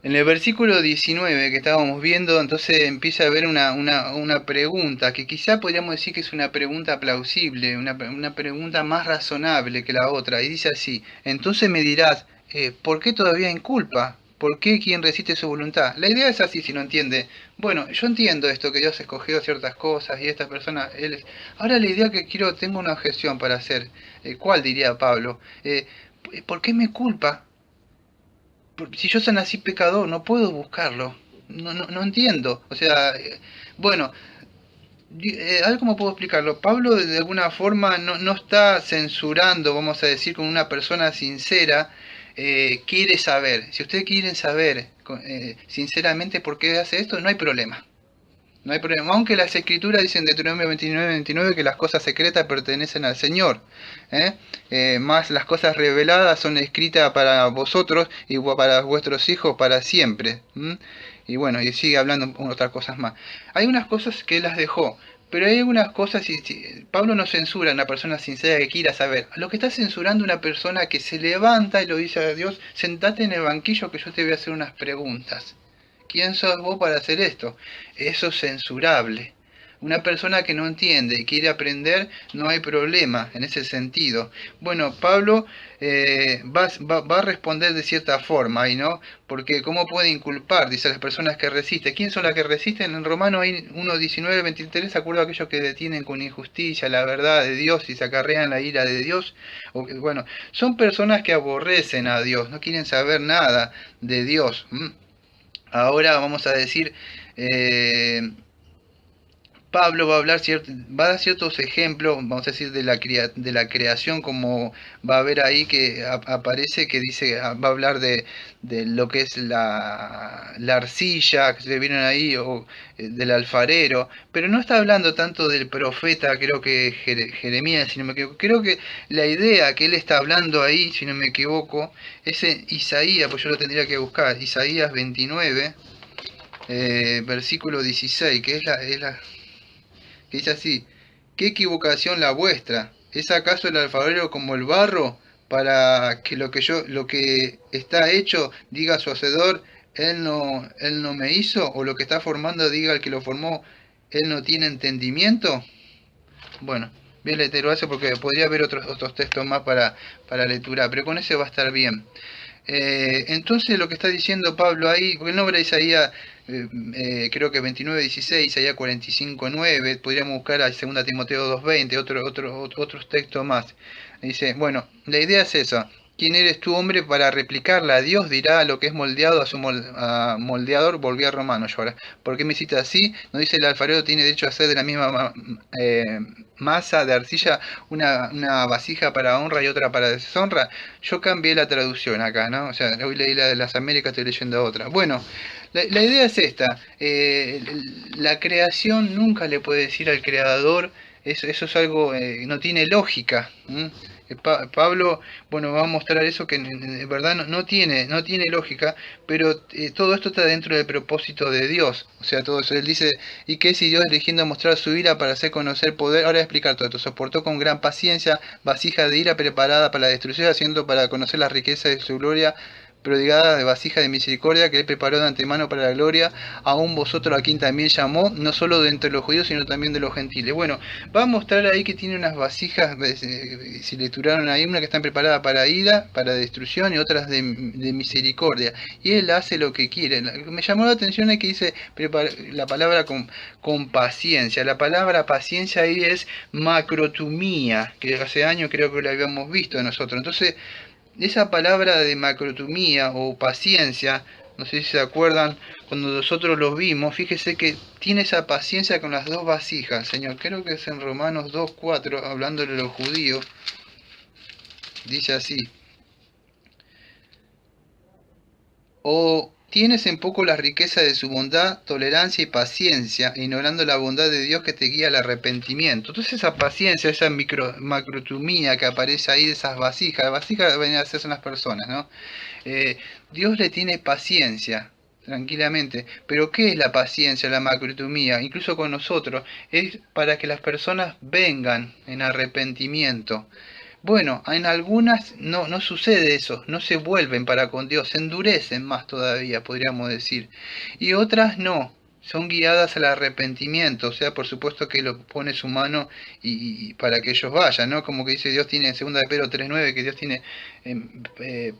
En el versículo 19 que estábamos viendo, entonces empieza a haber una pregunta, que quizá podríamos decir que es una pregunta plausible, una pregunta más razonable que la otra. Y dice así, entonces me dirás, ¿por qué todavía inculpa? ¿Por qué quien resiste su voluntad? La idea es así, si no entiende. Bueno, yo entiendo esto, que Dios escogió ciertas cosas y esta persona, él es... Ahora la idea que quiero, tengo una objeción para hacer. ¿Cuál diría Pablo? ¿Por qué me culpa? Si yo soy así pecador, no puedo buscarlo. No entiendo. O sea, bueno, a ver cómo puedo explicarlo. Pablo de alguna forma no está censurando, vamos a decir, con una persona sincera. Quiere saber. Si ustedes quieren saber sinceramente por qué hace esto, no hay problema. No hay problema, aunque las escrituras dicen de Deuteronomio 29 que las cosas secretas pertenecen al Señor. ¿eh? Más las cosas reveladas son escritas para vosotros y para vuestros hijos para siempre. Y bueno, y sigue hablando otras cosas más. Hay unas cosas que él las dejó, pero hay algunas cosas, y Pablo no censura a una persona sincera que quiera saber. Lo que está censurando una persona que se levanta y lo dice a Dios, sentate en el banquillo que yo te voy a hacer unas preguntas. ¿Quién sos vos para hacer esto? Eso es censurable. Una persona que no entiende y quiere aprender, no hay problema en ese sentido. Bueno, Pablo va a responder de cierta forma ahí, ¿no? Porque ¿cómo puede inculpar? Dice las personas que resisten. ¿Quién son las que resisten? En Romanos 1:19-23, ¿se acuerda aquellos que detienen con injusticia la verdad de Dios y se acarrean la ira de Dios? Bueno, son personas que aborrecen a Dios, no quieren saber nada de Dios. Ahora vamos a decir, eh, Pablo va a hablar va a dar ciertos ejemplos, vamos a decir, de la creación, como va a ver ahí que aparece que dice, va a hablar de lo que es la arcilla, que se vieron ahí, o del alfarero, pero no está hablando tanto del profeta, creo que Jeremías, si no me equivoco. Creo que la idea que él está hablando ahí, si no me equivoco, es en Isaías, pues yo lo tendría que buscar, Isaías 29, versículo 16, que dice así, ¿qué equivocación la vuestra? ¿Es acaso el alfarero como el barro para que lo que está hecho diga a su hacedor, él no me hizo? ¿O lo que está formando diga al que lo formó, él no tiene entendimiento? Bueno, bien leer eso porque podría haber otros textos más para lectura, pero con ese va a estar bien. Entonces lo que está diciendo Pablo ahí, porque el nombre de Isaías, creo que 29:16, Isaías 45:9, podríamos buscar a 2 Timoteo 2:20, otros textos más. Dice, bueno, la idea es esa. ¿Quién eres tú, hombre, para replicarla? A Dios dirá lo que es moldeado a su moldeador. Volví a Romanos yo ahora. ¿Por qué me cita así? ¿No dice el alfarero tiene derecho a hacer de la misma masa de arcilla una vasija para honra y otra para deshonra? Yo cambié la traducción acá, ¿no? O sea, hoy leí la de las Américas, estoy leyendo otra. Bueno, la idea es esta. La creación nunca le puede decir al creador, eso es algo, no tiene lógica. Pablo, bueno, va a mostrar eso que en verdad no tiene lógica, pero todo esto está dentro del propósito de Dios. O sea, todo eso. Él dice, ¿y qué si Dios eligiendo mostrar su ira para hacer conocer poder? Ahora voy a explicar todo esto. Soportó con gran paciencia vasija de ira preparada para la destrucción, haciendo para conocer la riqueza de su gloria prodigada de vasija de misericordia que él preparó de antemano para la gloria, aún vosotros a quien también llamó, no solo de entre los judíos, sino también de los gentiles. Bueno, va a mostrar ahí que tiene unas vasijas, si le turaron ahí, una que están preparadas para ira, para destrucción, y otras de misericordia. Y él hace lo que quiere. Me llamó la atención es que dice la palabra con paciencia. La palabra paciencia ahí es macrotumía, que hace años creo que lo habíamos visto nosotros. Entonces, esa palabra de macrotumía o paciencia, no sé si se acuerdan, cuando nosotros los vimos, fíjese que tiene esa paciencia con las dos vasijas, Señor. Creo que es en Romanos 2:4, hablándole a los judíos, dice así. O tienes en poco la riqueza de su bondad, tolerancia y paciencia, ignorando la bondad de Dios que te guía al arrepentimiento. Entonces esa paciencia, esa macrotumía que aparece ahí de esas vasijas, las vasijas venían a ser son las personas, ¿no? Dios le tiene paciencia, tranquilamente. Pero ¿qué es la paciencia, la macrotumía? Incluso con nosotros, es para que las personas vengan en arrepentimiento. Bueno, en algunas no sucede eso, no se vuelven para con Dios, se endurecen más todavía, podríamos decir. Y otras no, son guiadas al arrepentimiento, o sea, por supuesto que lo pone su mano y para que ellos vayan, ¿no? Como que dice Dios tiene en 2 de Pedro 3:9, que Dios tiene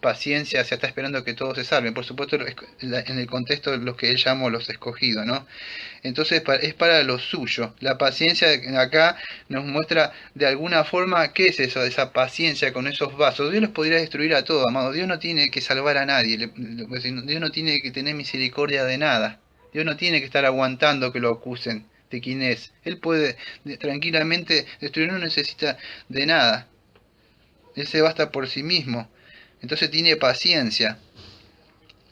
paciencia, se está esperando que todos se salven. Por supuesto, en el contexto de los que él llamó los escogidos, ¿no? Entonces es para lo suyo. La paciencia acá nos muestra de alguna forma qué es eso, esa paciencia con esos vasos. Dios los podría destruir a todos, amado. Dios no tiene que salvar a nadie. Dios no tiene que tener misericordia de nada. Dios no tiene que estar aguantando que lo acusen de quién es. Él puede tranquilamente destruir, no necesita de nada. Él se basta por sí mismo. Entonces tiene paciencia.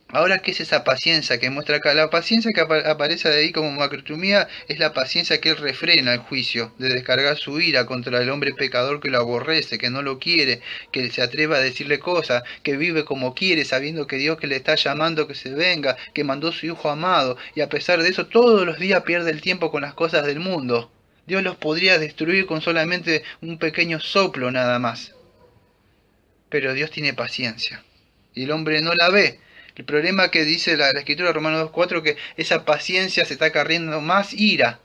Ahora, ¿qué es esa paciencia que muestra acá? La paciencia que aparece de ahí como macrotumía es la paciencia que él refrena el juicio, de descargar su ira contra el hombre pecador que lo aborrece, que no lo quiere, que se atreva a decirle cosas, que vive como quiere, sabiendo que Dios que le está llamando que se venga, que mandó su Hijo amado, y a pesar de eso todos los días pierde el tiempo con las cosas del mundo. Dios los podría destruir con solamente un pequeño soplo nada más. Pero Dios tiene paciencia. Y el hombre no la ve. El problema que dice la escritura de Romanos 2:4 que esa paciencia se está acarreando más ira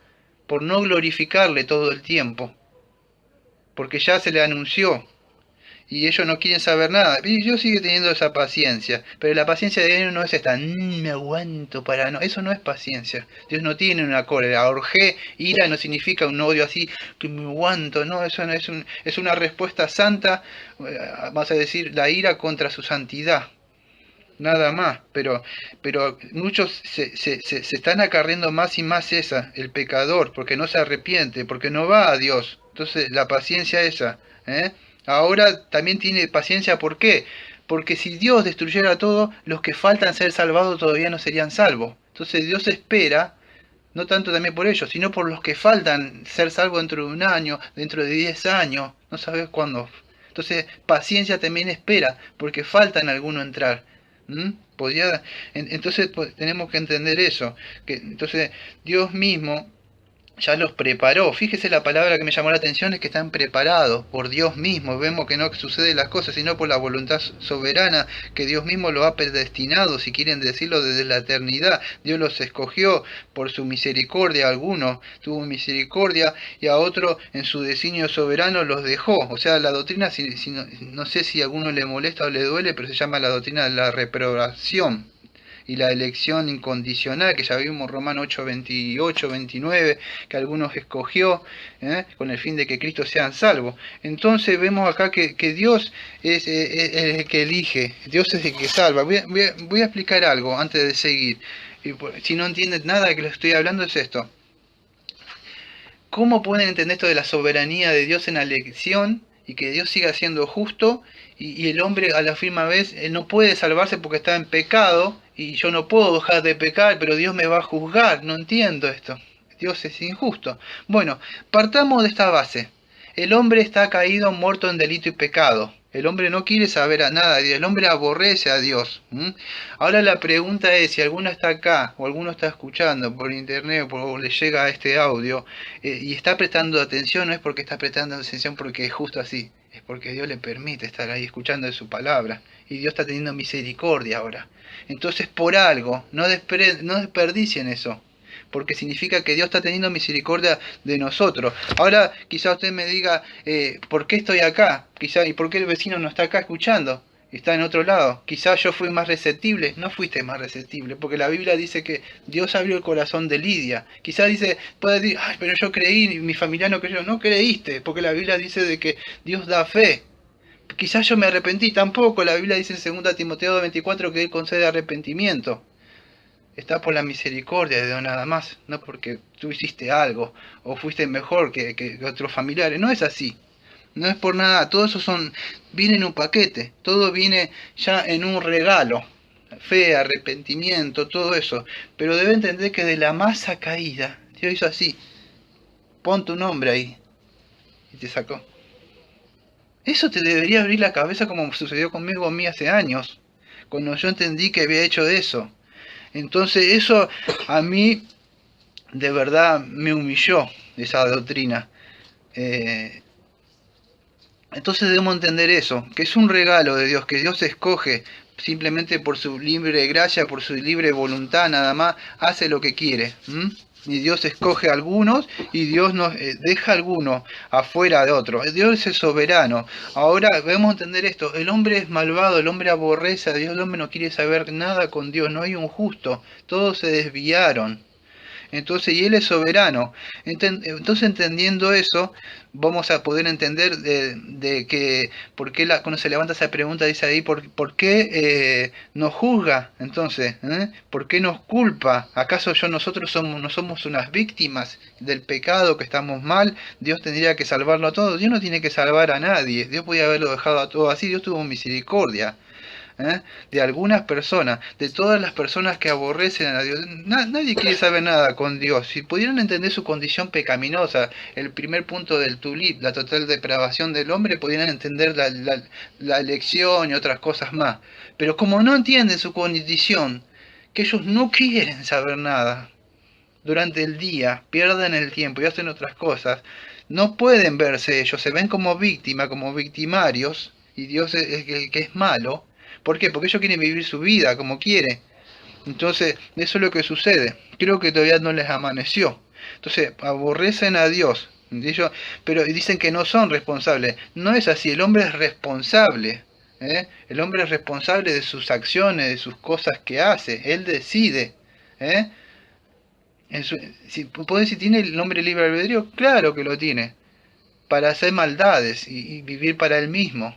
por no glorificarle todo el tiempo. Porque ya se le anunció. Y ellos no quieren saber nada. Y Dios sigue teniendo esa paciencia. Pero la paciencia de Dios no es esta, me aguanto para no. Eso no es paciencia. Dios no tiene una cólera. Orgé, ira no significa un odio así, que me aguanto. No, eso no es una respuesta santa. Vas a decir, la ira contra su santidad. Nada más, pero muchos se están acarriendo más y más el pecador, porque no se arrepiente, porque no va a Dios. Entonces la paciencia esa, ¿eh? Ahora también tiene paciencia, ¿por qué? Porque si Dios destruyera todo, los que faltan ser salvados todavía no serían salvos. Entonces Dios espera, no tanto también por ellos, sino por los que faltan ser salvos dentro de un año, dentro de 10 años, no sabes cuándo. Entonces paciencia también espera, porque faltan algunos entrar. Podría, entonces tenemos que entender eso, que entonces Dios mismo ya los preparó. Fíjese, la palabra que me llamó la atención es que están preparados por Dios mismo. Vemos que no suceden las cosas sino por la voluntad soberana, que Dios mismo lo ha predestinado, si quieren decirlo, desde la eternidad. Dios los escogió por su misericordia. A algunos tuvo misericordia y a otros en su designio soberano los dejó. O sea, la doctrina, no sé si a alguno le molesta o le duele, pero se llama la doctrina de la reprobación y la elección incondicional, que ya vimos Romanos 8, 28, 29, que algunos escogió con el fin de que Cristo sean salvos. Entonces vemos acá que Dios es el que elige, Dios es el que salva. Voy a explicar algo antes de seguir. Si no entienden nada de que les estoy hablando, es esto. ¿Cómo pueden entender esto de la soberanía de Dios en la elección y que Dios siga siendo justo y el hombre a la misma vez él no puede salvarse porque está en pecado y yo no puedo dejar de pecar, pero Dios me va a juzgar? No entiendo esto. Dios es injusto. Bueno, partamos de esta base. El hombre está caído, muerto en delito y pecado. El hombre no quiere saber a nada de Dios, el hombre aborrece a Dios. Ahora la pregunta es, si alguno está acá o alguno está escuchando por internet o le llega a este audio y está prestando atención, no es porque está prestando atención porque es justo así, es porque Dios le permite estar ahí escuchando de su palabra y Dios está teniendo misericordia ahora. Entonces por algo, no desperdicien eso, porque significa que Dios está teniendo misericordia de nosotros. Ahora quizá usted me diga, ¿por qué estoy acá? Quizá, ¿y por qué el vecino no está acá escuchando? Está en otro lado. Quizá yo fui más receptible. No fuiste más receptible, porque la Biblia dice que Dios abrió el corazón de Lidia. Quizá puede decir, ay, pero yo creí, mi familia no creyó. No creíste, porque la Biblia dice de que Dios da fe. Quizás yo me arrepentí, tampoco. La Biblia dice en 2 Timoteo 24 que Él concede arrepentimiento. Está por la misericordia de Dios nada más, no porque tú hiciste algo o fuiste mejor que otros familiares. No es así, no es por nada. Todo eso viene en un paquete, todo viene ya en un regalo. Fe, arrepentimiento, todo eso. Pero debe entender que de la masa caída, Dios hizo así. Pon tu nombre ahí. Y te sacó. Eso te debería abrir la cabeza como sucedió conmigo a mí hace años, cuando yo entendí que había hecho eso. Entonces eso a mí de verdad me humilló, esa doctrina. Entonces debemos entender eso, que es un regalo de Dios, que Dios escoge simplemente por su libre gracia, por su libre voluntad, nada más, hace lo que quiere. Y Dios escoge a algunos y Dios nos deja a algunos afuera de otros. Dios es soberano. Ahora debemos entender esto, el hombre es malvado, el hombre aborrece a Dios, el hombre no quiere saber nada con Dios, no hay un justo, todos se desviaron. Entonces, y Él es soberano. Entonces, entendiendo eso, vamos a poder entender de que, por qué cuando se levanta esa pregunta, dice ahí, ¿por qué nos juzga? Entonces, ¿por qué nos culpa? ¿Acaso nosotros no somos unas víctimas del pecado, que estamos mal? Dios tendría que salvarlo a todos. Dios no tiene que salvar a nadie. Dios podía haberlo dejado a todos así. Dios tuvo misericordia. De algunas personas, de todas las personas que aborrecen a Dios. Nadie quiere saber nada con Dios. Si pudieran entender su condición pecaminosa, el primer punto del tulip, la total depravación del hombre, pudieran entender la elección y otras cosas más. Pero como no entienden su condición, que ellos no quieren saber nada, durante el día pierden el tiempo y hacen otras cosas, no pueden verse ellos, se ven como víctimas, como victimarios, y Dios es el que es malo. ¿Por qué? Porque ellos quieren vivir su vida como quiere. Entonces, eso es lo que sucede. Creo que todavía no les amaneció. Entonces, aborrecen a Dios. Pero dicen que no son responsables. No es así, el hombre es responsable. El hombre es responsable de sus acciones, de sus cosas que hace. Él decide. ¿eh? ¿Puedo decir, tiene el hombre libre albedrío? Claro que lo tiene. Para hacer maldades y vivir para él mismo.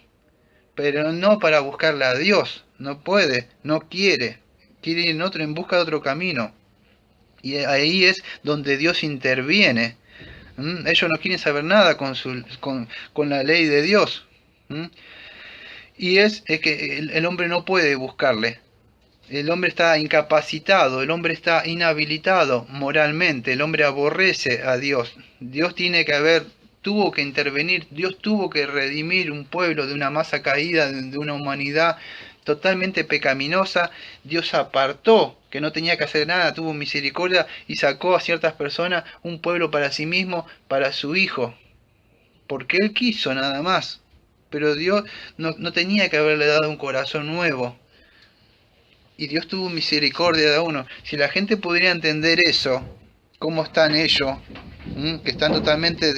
Pero no para buscarle a Dios. No puede, no quiere. Quiere ir en busca de otro camino. Y ahí es donde Dios interviene. Ellos no quieren saber nada con la ley de Dios. Y es que el hombre no puede buscarle. El hombre está incapacitado, el hombre está inhabilitado moralmente, el hombre aborrece a Dios. Dios tuvo que intervenir, Dios tuvo que redimir un pueblo de una masa caída, de una humanidad totalmente pecaminosa. Dios apartó, que no tenía que hacer nada, tuvo misericordia y sacó a ciertas personas, un pueblo para sí mismo, para su hijo, porque Él quiso nada más. Pero Dios no tenía que haberle dado un corazón nuevo. Y Dios tuvo misericordia de uno. Si la gente pudiera entender eso, cómo están ellos, que están totalmente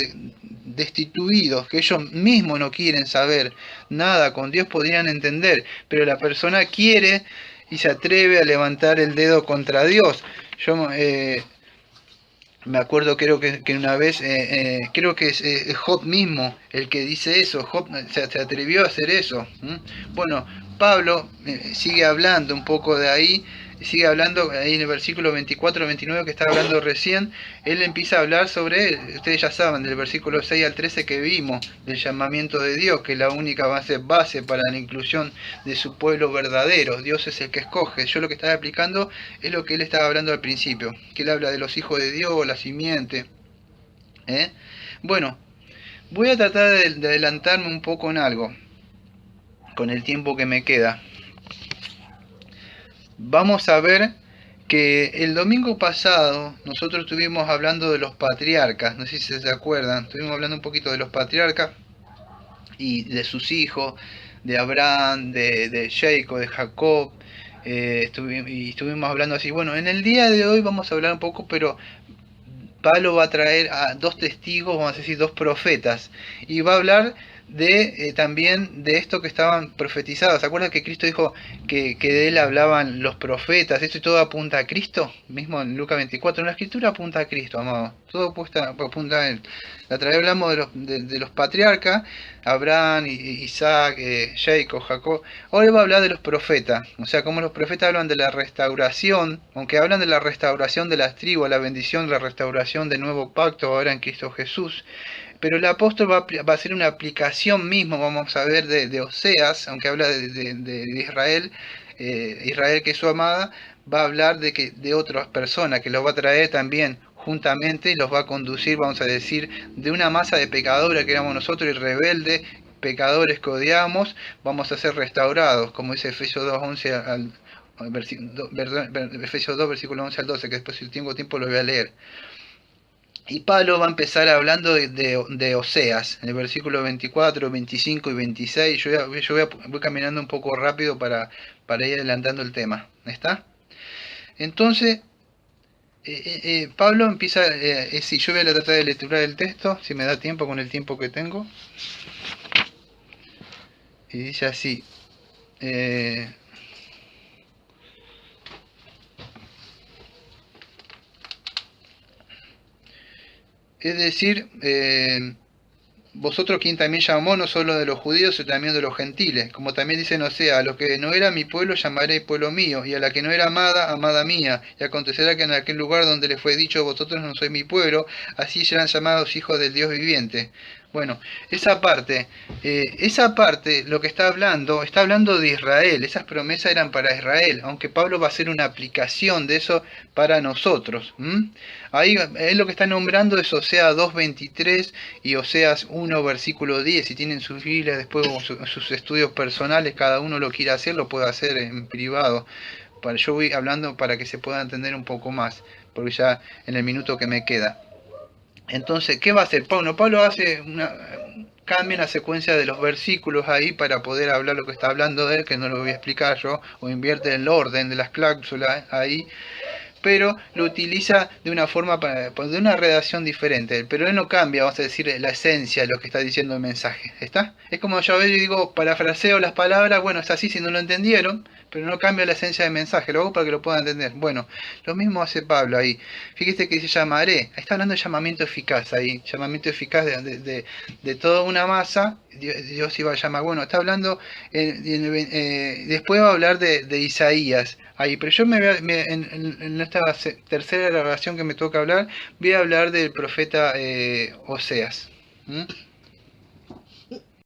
destituidos, que ellos mismos no quieren saber nada con Dios, podrían entender. Pero la persona quiere y se atreve a levantar el dedo contra Dios. Yo me acuerdo, creo que una vez, creo que es Job mismo el que dice eso. Job se atrevió a hacer eso. Bueno, Pablo sigue hablando un poco de ahí, sigue hablando ahí en el versículo 24-29 que está hablando recién. Él empieza a hablar sobre, ustedes ya saben, del versículo 6 al 13 que vimos, del llamamiento de Dios, que es la única base para la inclusión de su pueblo verdadero. Dios es el que escoge. Yo lo que estaba explicando es lo que él estaba hablando al principio, que él habla de los hijos de Dios, la simiente. Bueno, voy a tratar de adelantarme un poco en algo, con el tiempo que me queda. Vamos a ver que el domingo pasado nosotros estuvimos hablando de los patriarcas, no sé si se acuerdan, estuvimos hablando un poquito de los patriarcas y de sus hijos, de Abraham, de Jacob, de Jacob, y estuvimos hablando así. Bueno, en el día de hoy vamos a hablar un poco, pero Pablo va a traer a dos testigos, vamos a decir dos profetas, y va a hablar también de esto que estaban profetizados. ¿Se acuerdan que Cristo dijo que de él hablaban los profetas? Esto y todo apunta a Cristo, mismo en Lucas 24. En la escritura apunta a Cristo, amado. Todo apunta a él. La otra vez hablamos de los patriarcas, Abraham, Isaac, Jacob, Jacob. Ahora va a hablar de los profetas. O sea, como los profetas hablan de la restauración, aunque hablan de la restauración de las tribus, la bendición, la restauración del nuevo pacto ahora en Cristo Jesús. Pero el apóstol va a hacer una aplicación mismo, vamos a ver, de Oseas, aunque habla de Israel, Israel que es su amada, va a hablar de otras personas, que los va a traer también juntamente y los va a conducir, vamos a decir, de una masa de pecadores que éramos nosotros y rebeldes, pecadores que odiamos, vamos a ser restaurados, como dice Efesios 2, 11 Efesios 2, versículo 11 al 12, que después si tengo tiempo lo voy a leer. Y Pablo va a empezar hablando de Oseas, en el versículo 24, 25 y 26. Voy caminando un poco rápido para ir adelantando el tema. ¿Está? Entonces, Pablo empieza, si yo voy a tratar de lecturar el texto, si me da tiempo con el tiempo que tengo. Y dice así. Es decir, vosotros quien también llamó no solo de los judíos, sino también de los gentiles. Como también dice, no sea, a los que no era mi pueblo llamaré pueblo mío, y a la que no era amada, amada mía. Y acontecerá que en aquel lugar donde les fue dicho, vosotros no sois mi pueblo, así serán llamados hijos del Dios viviente. Bueno, esa parte, lo que está hablando de Israel. Esas promesas eran para Israel, aunque Pablo va a hacer una aplicación de eso para nosotros. Ahí es lo que está nombrando es Oseas 2.23 y Oseas 1, versículo 10. Si tienen sus Biblias después o sus estudios personales, cada uno lo quiere hacer, lo puede hacer en privado. Yo voy hablando para que se pueda entender un poco más, porque ya en el minuto que me queda. Entonces, ¿qué va a hacer Pablo? Pablo cambia la secuencia de los versículos ahí para poder hablar lo que está hablando de él, que no lo voy a explicar yo, o invierte el orden de las cláusulas ahí, pero lo utiliza de una forma, de una redacción diferente. Pero él no cambia, vamos a decir, la esencia de lo que está diciendo el mensaje. ¿Está? Es como yo a veces digo, parafraseo las palabras, bueno, es así si no lo entendieron, pero no cambia la esencia del mensaje, lo hago para que lo puedan entender. Bueno, lo mismo hace Pablo ahí. Fíjese que dice llamaré, está hablando de llamamiento eficaz ahí, llamamiento eficaz de toda una masa. Dios iba a llamar, bueno, está hablando, después va a hablar de Isaías ahí, pero yo en esta tercera grabación que me toca hablar, voy a hablar del profeta Oseas.